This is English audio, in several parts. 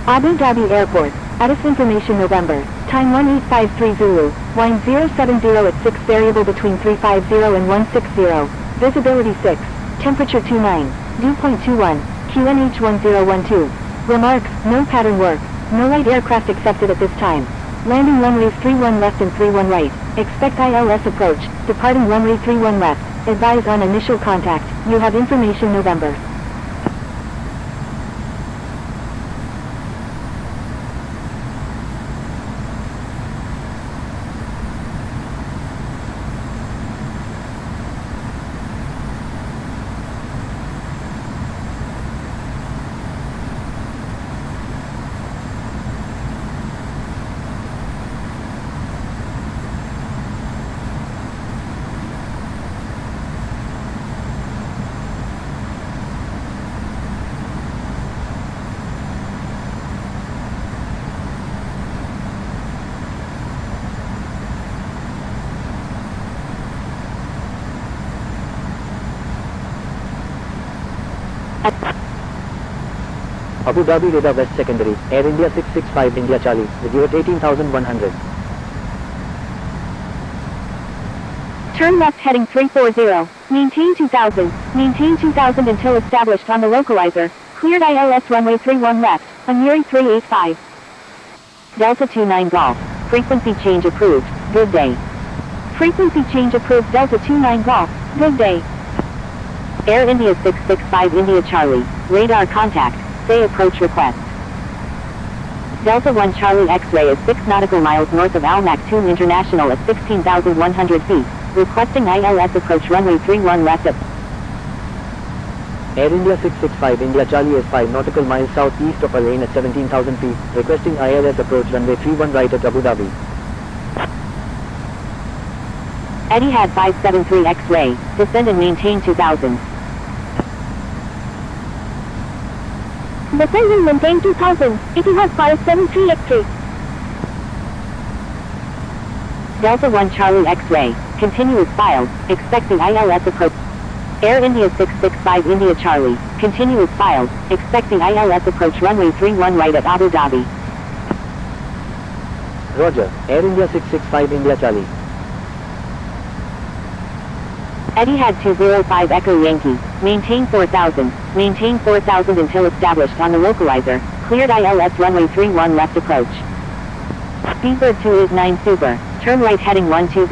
Abu Dhabi Airport, ATIS information November, time 1853 Zulu, wind 070 at 6 variable between 350 and 160, visibility 6, temperature 29, dew point 21, QNH 1012. Remarks, no pattern work, no light aircraft accepted at this time. Landing runways 31 left and 31 right, expect ILS approach, departing runway 31 left, advise on initial contact, you have information November. Abu Dhabi Radar West Secondary, Air India 665 India Charlie, with you at 18,100. Turn left heading 340, maintain 2000 until established on the localizer, cleared ILS runway 31 left, Amiri 385. Delta 29 Golf, frequency change approved, good day. Frequency change approved Delta 29 Golf, good day. Air India 665 India Charlie, radar contact, say approach request. Delta 1 Charlie X-ray is 6 nautical miles north of Al Maktoum International at 16,100 feet, requesting ILS approach runway 31 left at Air India 665 India Charlie is 5 nautical miles southeast of Al Ain at 17,000 feet, requesting ILS approach runway 31 right at Abu Dhabi. Etihad 573 X-ray, descend and maintain 2000. Descend and maintain 2000, Etihad 573 X-ray. Delta 1 Charlie X-ray, continuous file, expect the ILS approach. Air India 665 India Charlie, continuous file, expect the ILS approach runway 31 right at Abu Dhabi. Roger, Air India 665 India Charlie. Etihad 205 Echo Yankee, maintain 4000 until established on the localizer, cleared ILS runway 31 left approach. Speedbird 289 Super, turn right heading 120.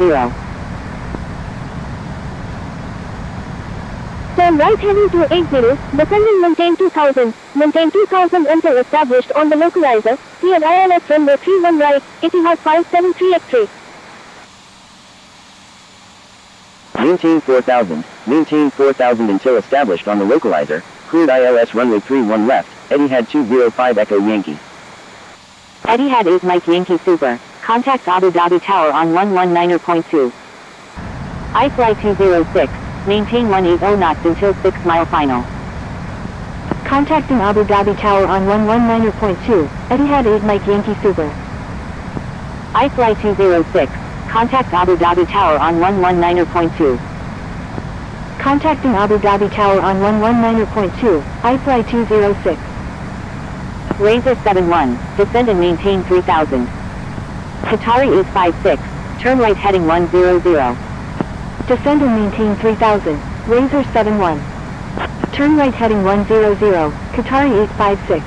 Turn right heading 280, descend and maintain 2000 until established on the localizer, cleared ILS runway 31 right, Etihad 573 X-ray. Maintain 4000 until established on the localizer, cleared ILS runway 31 left, Etihad 205 Echo Yankee. Etihad 8 Mike Yankee Super, contact Abu Dhabi Tower on 119.2. iFly 206, maintain 180 knots until 6 mile final. Contacting Abu Dhabi Tower on 119.2, Etihad 8 Mike Yankee Super. iFly 206, contact Abu Dhabi Tower on 119.2. Contacting Abu Dhabi Tower on 119.2, iFly 206. Razor 71, descend and maintain 3000. Qatari 856, turn right heading 100. Descend and maintain 3000, Razor 71. Turn right heading 100, Qatari 856.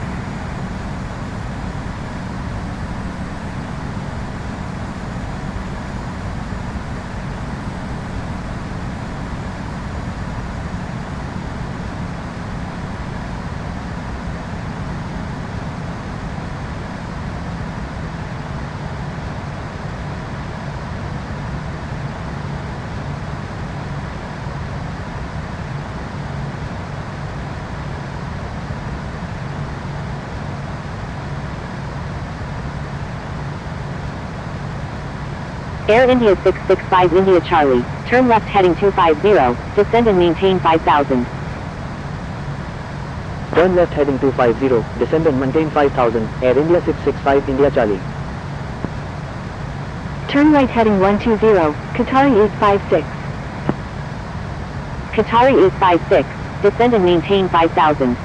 Air India 665 India Charlie, turn left heading 250, descend and maintain 5000. Turn left heading 250, descend and maintain 5000, Air India 665 India Charlie. Turn right heading 120, Qatari 856. Qatari 856, descend and maintain 5000.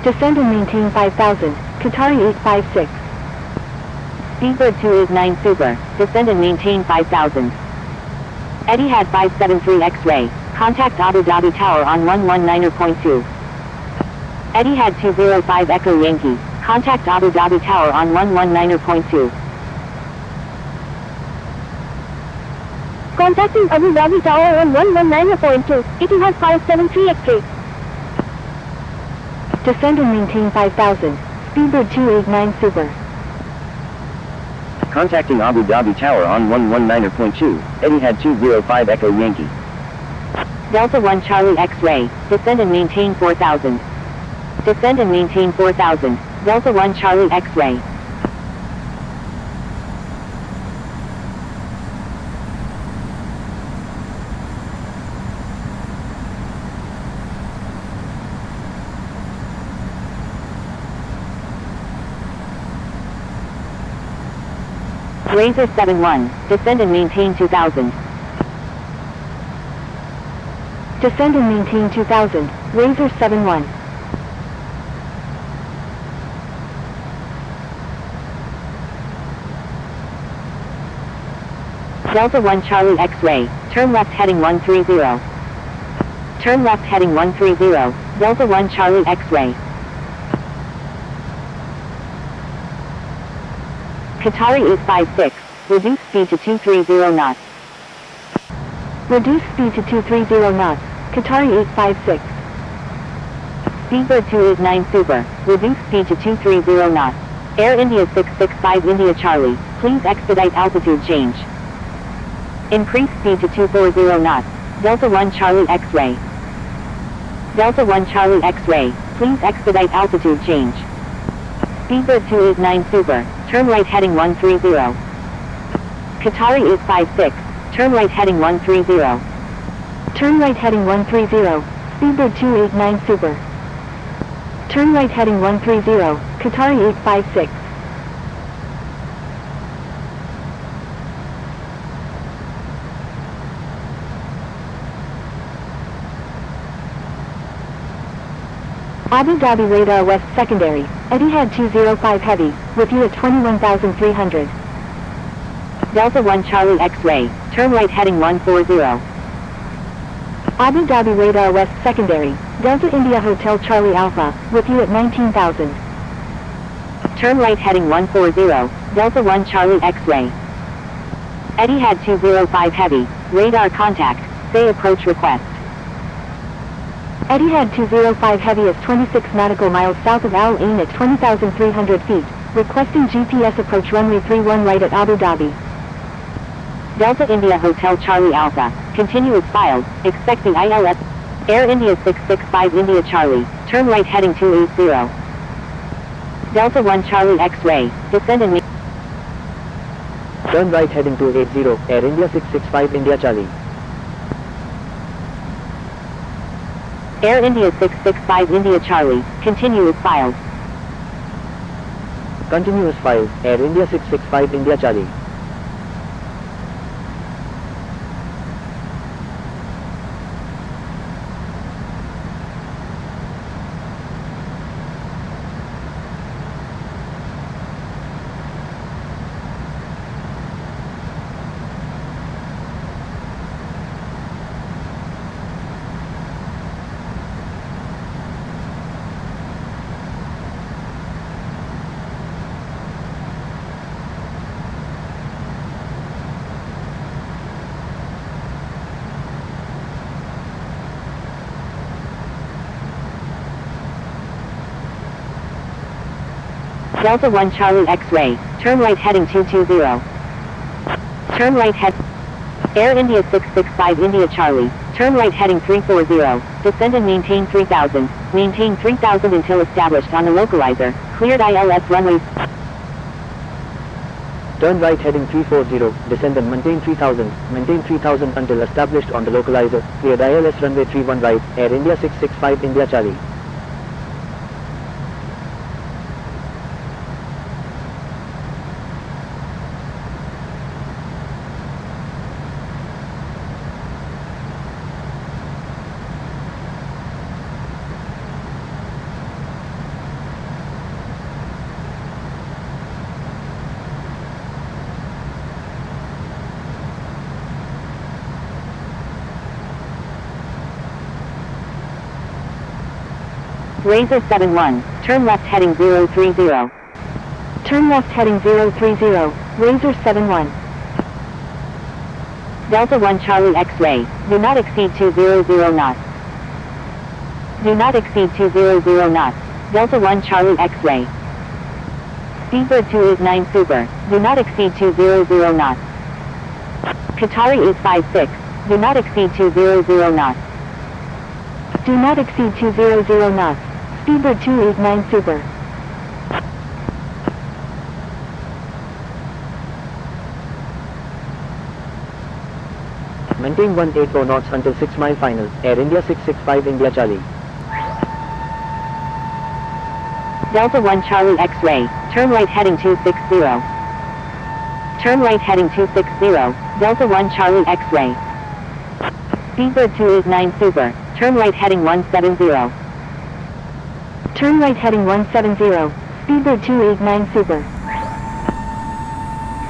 Descend and maintain 5000, Qatari 856. Speedbird 289 Super, descend and maintain 5000. Etihad 573 X-ray, contact Abu Dhabi Tower on 119.2. Etihad 205 Echo Yankee, contact Abu Dhabi Tower on 119.2. Contacting Abu Dhabi Tower on 119.2, Etihad 573 X-ray. Descend and maintain 5000, Speedbird 289 Super. Contacting Abu Dhabi Tower on 119.2, Etihad 205 Echo Yankee. Delta 1 Charlie X-ray, descend and maintain 4000. Descend and maintain 4000, Delta 1 Charlie X-ray. Razor 71, descend and maintain 2000. Descend and maintain 2000, Razor 71. Delta 1 Charlie X-ray, turn left heading 130. Turn left heading 130, Delta 1 Charlie X-ray. Qatari 856, reduce speed to 230 knots. Reduce speed to 230 knots, Qatari 856. Speedbird 289 Super, reduce speed to 230 knots. Air India 665 India Charlie, please expedite altitude change. Increase speed to 240 knots, Delta 1 Charlie X-ray. Delta 1 Charlie X-ray, please expedite altitude change. Speedbird 289 Super, turn right heading 130. Qatari 856, turn right heading 130. Turn right heading 130, Speedbird 289 Super. Turn right heading 130, Qatari 856. Abu Dhabi Radar West Secondary, Etihad 205 Heavy, with you at 21,300. Delta 1 Charlie X-ray, turn right heading 140. Abu Dhabi Radar West Secondary, Delta India Hotel Charlie Alpha, with you at 19,000. Turn right heading 140, Delta 1 Charlie X-ray. Etihad 205 Heavy, radar contact, say approach request. Etihad 205 Heavy is 26 nautical miles south of Al Ain at 20,300 feet, requesting GPS approach runway 31 right at Abu Dhabi. Delta India Hotel Charlie Alpha, continuous filed, expecting ILS. Air India 665 India Charlie, turn right heading 280. Delta 1 Charlie X-ray, descend and Turn right heading 280, Air India 665 India Charlie. Air India 665 India Charlie, continuous filed. Continuous file, Air India 665 India Charlie. Delta 1 Charlie X-ray, turn right heading 220. Turn right head. Air India 665 India Charlie, turn right heading 340, descend and maintain 3000, maintain 3000 until established on the localizer, cleared ILS runway. Turn right heading 340, descend and maintain 3000 until established on the localizer, cleared ILS runway 31 right, Air India 665 India Charlie. Razor 71, turn left heading 030. Turn left heading 030, Razor 71. Delta 1 Charlie X-ray, do not exceed 200 knots. Do not exceed 200 knots, Delta 1 Charlie X-ray. Speedbird 289 Super, do not exceed 200 knots. Qatari 856, do not exceed 200 knots. Do not exceed 200 knots, Speedbird 289 Super. Maintain 180 knots until 6 mile final, Air India 665 India Charlie. Delta 1 Charlie X-ray, turn right heading 260. Turn right heading 260, Delta 1 Charlie X-ray. Speedbird 289 Super, turn right heading 170. Turn right heading 170, Speedbird 289 Super.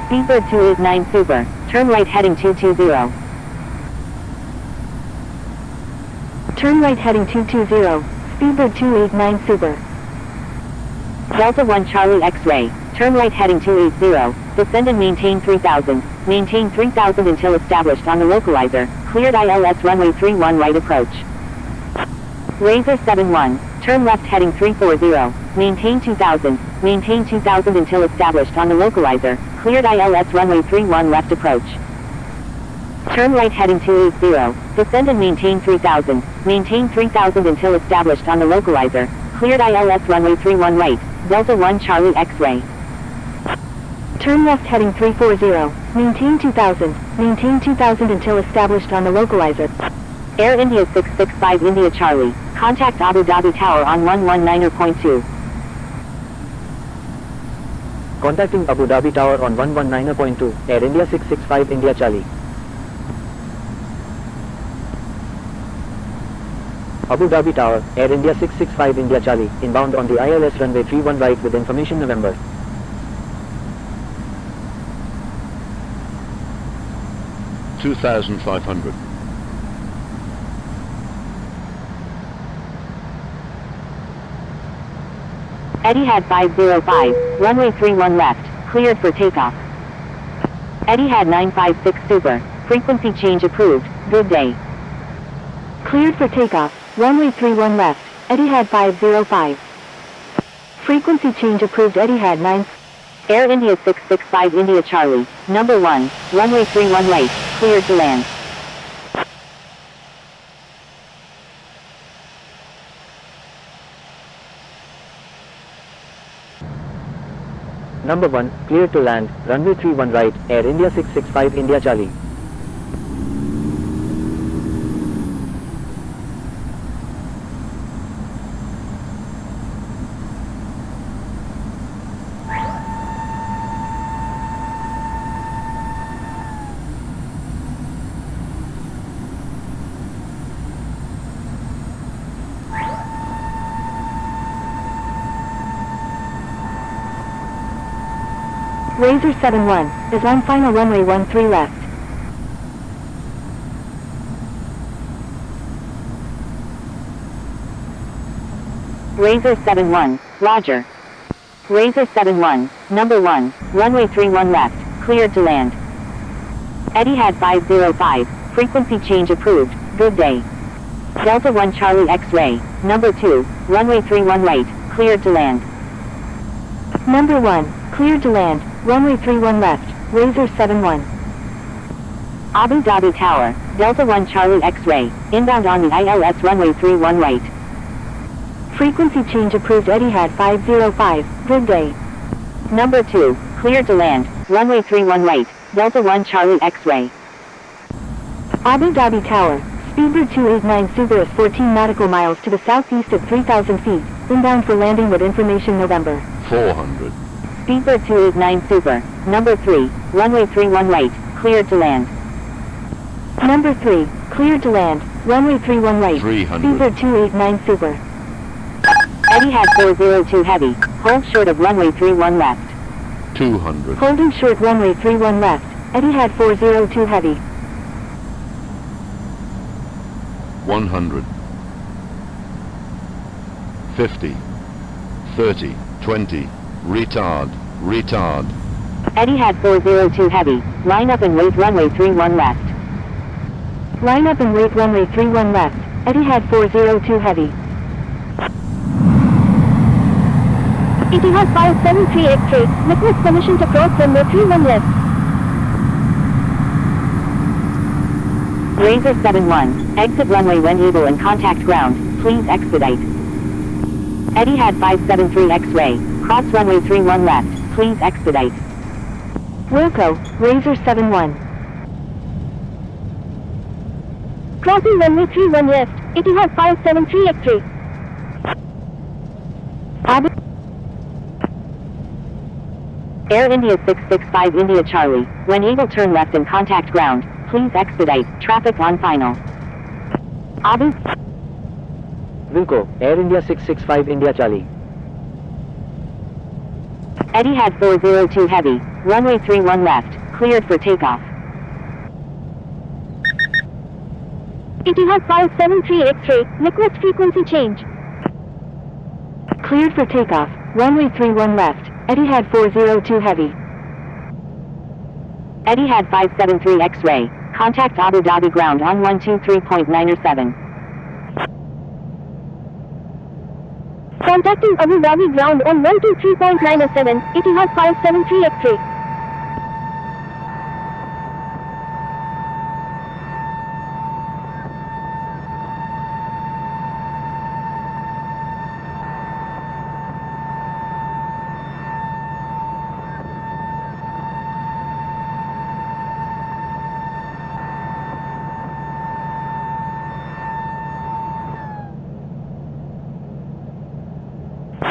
Speedbird 289 Super, turn right heading 220. Turn right heading 220, Speedbird 289 Super. Delta 1 Charlie X-ray, turn right heading 280, descend and maintain 3000, maintain 3000 until established on the localizer, cleared ILS runway 31 right approach. Razor 71, turn left heading 340, maintain 2000 until established on the localizer, cleared ILS runway 31 left approach. Turn right heading 280, descend and maintain 3000 until established on the localizer, cleared ILS runway 31 right, Delta 1 Charlie X-ray. Turn left heading 340, maintain 2000 until established on the localizer. Air India 665 India Charlie, contact Abu Dhabi Tower on 119.2. Contacting Abu Dhabi Tower on 119.2, Air India 665 India Charlie. Abu Dhabi Tower, Air India 665 India Charlie, inbound on the ILS runway 31 right with information November. $2,500. Etihad 505, runway 31 left, cleared for takeoff. Etihad 956 Super, frequency change approved, good day. Cleared for takeoff, runway 31 left, Etihad 505. Frequency change approved Etihad 9. Air India 665 India Charlie, number 1, runway 31 right, cleared to land. Number 1, clear to land, runway 31 right, Air India 665 India Charlie. Razor 71, is on final runway 13 left. Razor 71, Roger. Razor 71, number 1, runway 31 left, cleared to land. Etihad 505, frequency change approved, good day. Delta 1 Charlie X-ray, number 2, runway 31 right, cleared to land. Number 1, cleared to land, runway 31 left, Razor 71. Abu Dhabi Tower, Delta 1 Charlie X-ray, inbound on the ILS runway 31 right. Frequency change approved Etihad 505, good day. Number 2, cleared to land, runway 31 right, Delta 1 Charlie X-ray. Abu Dhabi Tower, Speedbird 289 Super is 14 nautical miles to the southeast at 3,000 feet, inbound for landing with information November. 400. Speedbird 289 Super, number 3, runway 31 right, cleared to land. Number 3, cleared to land, runway 31 right, 300. Speedbird 289 Super. Etihad 402 Heavy, hold short of runway 31 left. 200. Holding short runway 31 left, Etihad 402 Heavy. 100. 50, 30, 20, retard, retard. Etihad 402 Heavy, line up and wait runway 31 left. Line up and wait runway 31 left, Etihad 402 Heavy. Etihad 573 X-ray, request permission to cross runway 31 left. Razor 71, exit runway when able and contact ground, please expedite. Etihad 573 X-ray, cross runway 31 left, please expedite. Wilco, Razor 71. Crossing runway 31 left, Etihad 573 X-ray. Abu Air India 665 India Charlie, when able turn left and contact ground, please expedite, traffic on final. Abu Wilco, Air India 665 India Charlie. Etihad 402 Heavy, runway 31 left, cleared for takeoff. Etihad 573 X-ray, request frequency change. Cleared for takeoff, runway 31 left, Etihad 402 Heavy. Etihad 573 X-ray, contact Abu Dhabi ground on 123.907. Contacting Abu Dhabi ground on 123.907, Etihad 573 X-ray.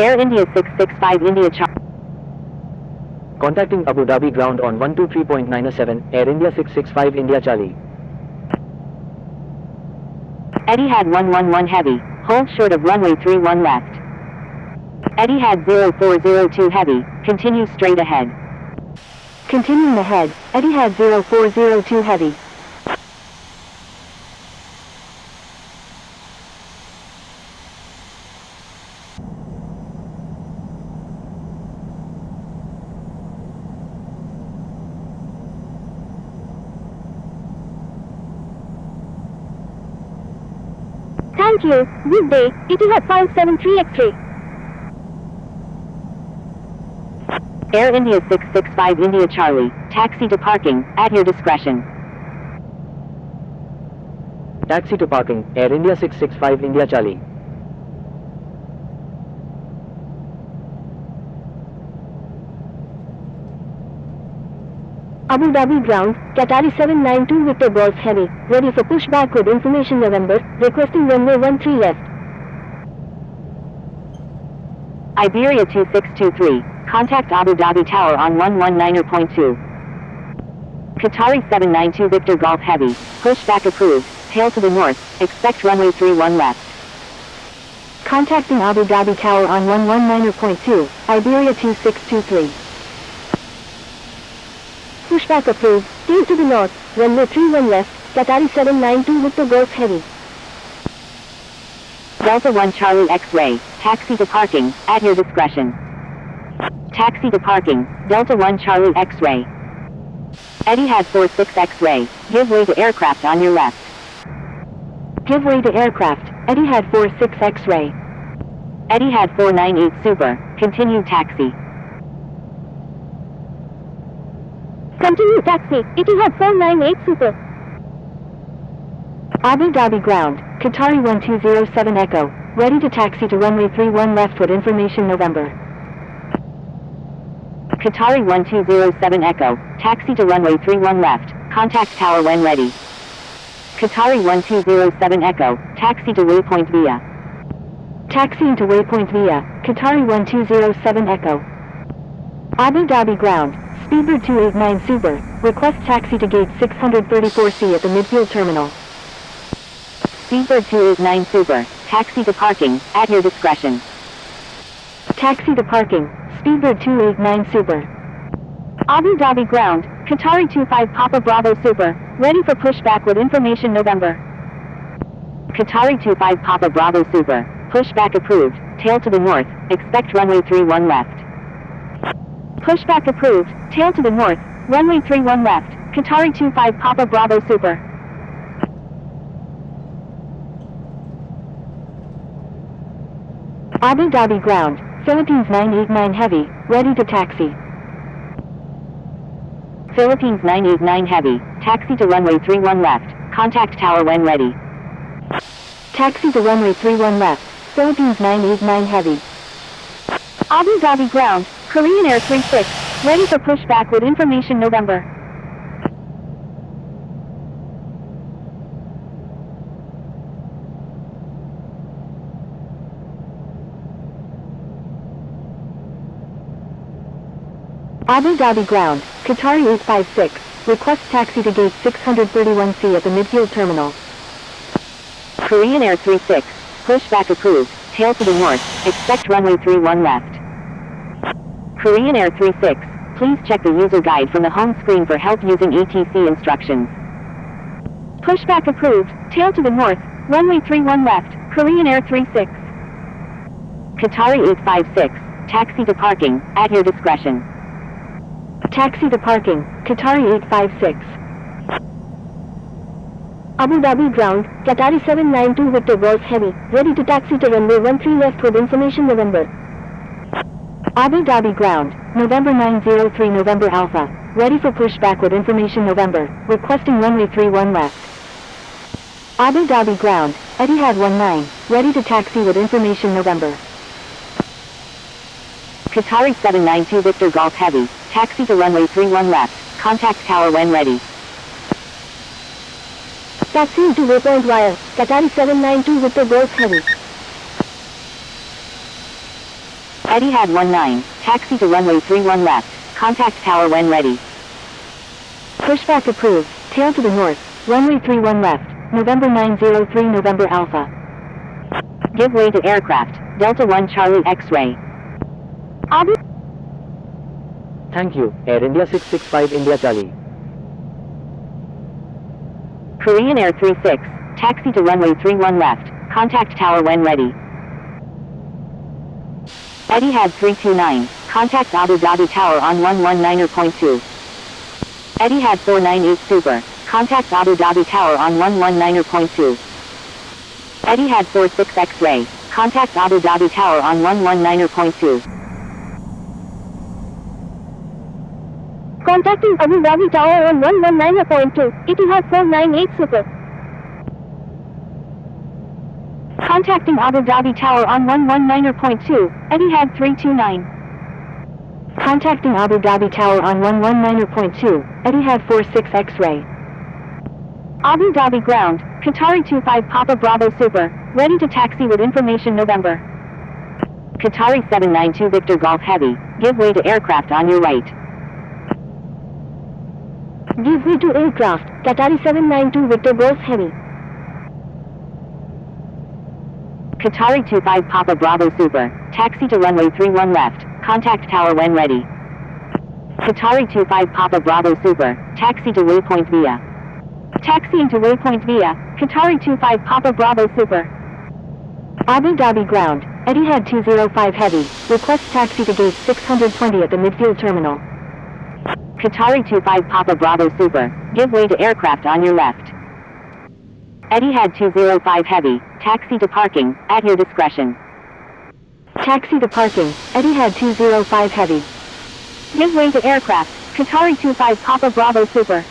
Air India 665 India Charlie. Contacting Abu Dhabi ground on 123.907, Air India 665 India Charlie. Etihad 111 Heavy, hold short of runway 31 left. Etihad 0402 Heavy, continue straight ahead. Continuing ahead, Etihad 0402 Heavy. Thank you, good day, Etihad 573 X-ray. Air India 665 India Charlie, taxi to parking, at your discretion. Taxi to parking, Air India 665 India Charlie. Abu Dhabi ground, Qatari 792 Victor Golf Heavy, ready for pushback with information November, requesting runway 13 left. Iberia 2623, contact Abu Dhabi Tower on 119.2. Qatari 792 Victor Golf Heavy, pushback approved, tail to the north, expect runway 31 left. Contacting Abu Dhabi Tower on 119.2, Iberia 2623. Pushback approved, tail to the north, runway 31 left, Qatari 792 Victor Golf Heavy. Delta 1 Charlie X-ray, taxi to parking, at your discretion. Taxi to parking, Delta 1 Charlie X-ray. Etihad 46 X-ray, give way to aircraft on your left. Give way to aircraft, Etihad 46 X-ray. Etihad 498 Super, continue taxi. Continue taxi, Etihad 498 Super. Abu Dhabi ground, Qatari 1207 Echo, ready to taxi to runway 31 left with information November. Qatari 1207 Echo, taxi to runway 31 left, contact tower when ready. Qatari 1207 Echo, taxi to waypoint via. Taxiing to waypoint via, Qatari 1207 Echo. Abu Dhabi ground, Speedbird 289 Super, request taxi to gate 634C at the midfield terminal. Speedbird 289 Super, taxi to parking, at your discretion. Taxi to parking, Speedbird 289 Super. Abu Dhabi ground, Qatari 25 Papa Bravo Super, ready for pushback with information November. Qatari 25 Papa Bravo Super, pushback approved, tail to the north, expect runway 31 left. Pushback approved, tail to the north, runway 31 left, Qatari 25 Papa Bravo Super. Abu Dhabi ground, Philippines 989 Heavy, ready to taxi. Philippines 989 Heavy, taxi to runway 31 left, contact tower when ready. Taxi to runway 31 left, Philippines 989 Heavy. Abu Dhabi ground, Korean Air 36, ready for pushback with information November. Abu Dhabi ground, Qatari 856, request taxi to gate 631C at the midfield terminal. Korean Air 36, pushback approved, tail to the north, expect runway 31 left. Korean Air 36, please check the user guide from the home screen for help using ATC instructions. Pushback approved, tail to the north, runway 31 left, Korean Air 36. Qatari 856, taxi to parking, at your discretion. Taxi to parking, Qatari 856. Abu Dhabi ground, Qatari 792 Victor Golf Heavy, ready to taxi to runway 13 left with information November. Abu Dhabi ground, November 903 November Alpha, ready for pushback with information November, requesting runway 31 left. Abu Dhabi ground, Etihad 19, ready to taxi with information November. Qatari 792 Victor Golf Heavy, taxi to runway 31 left, contact tower when ready. Taxi to waypoint via, Qatari 792 Victor Golf Heavy. Etihad 19, taxi to runway 31 left, contact tower when ready. Pushback approved, tail to the north, runway 31 left, November 903 November Alpha. Give way to aircraft, Delta 1 Charlie X-ray. Abu Thank you, Air India 665 India Charlie. Korean Air 36, taxi to runway 31 left, contact tower when ready. Etihad 329, contact Abu Dhabi Tower on 119.2. Etihad 498 Super, contact Abu Dhabi Tower on 119.2. Etihad 46 X-ray, contact Abu Dhabi Tower on 119.2. Contacting Abu Dhabi Tower on 119.2, Etihad 498 Super. Contacting Abu Dhabi Tower on 119.2, Etihad 329. Contacting Abu Dhabi Tower on 119.2, Etihad 46 X-ray. Abu Dhabi ground, Qatari 25 Papa Bravo Super, ready to taxi with information November. Qatari 792 Victor Golf Heavy, give way to aircraft on your right. Give way to aircraft, Qatari 792 Victor Golf Heavy. Qatari 25 Papa Bravo Super, taxi to runway 31 left, contact tower when ready. Qatari 25 Papa Bravo Super, taxi to waypoint via. Taxiing to waypoint via, Qatari 25 Papa Bravo Super. Abu Dhabi ground, Etihad 205 Heavy, request taxi to gate 620 at the midfield terminal. Qatari 25 Papa Bravo Super, give way to aircraft on your left. Etihad 205 Heavy, taxi to parking, at your discretion. Taxi to parking, Etihad 205 Heavy. Give way to aircraft, Qatari 25 Papa Bravo Super.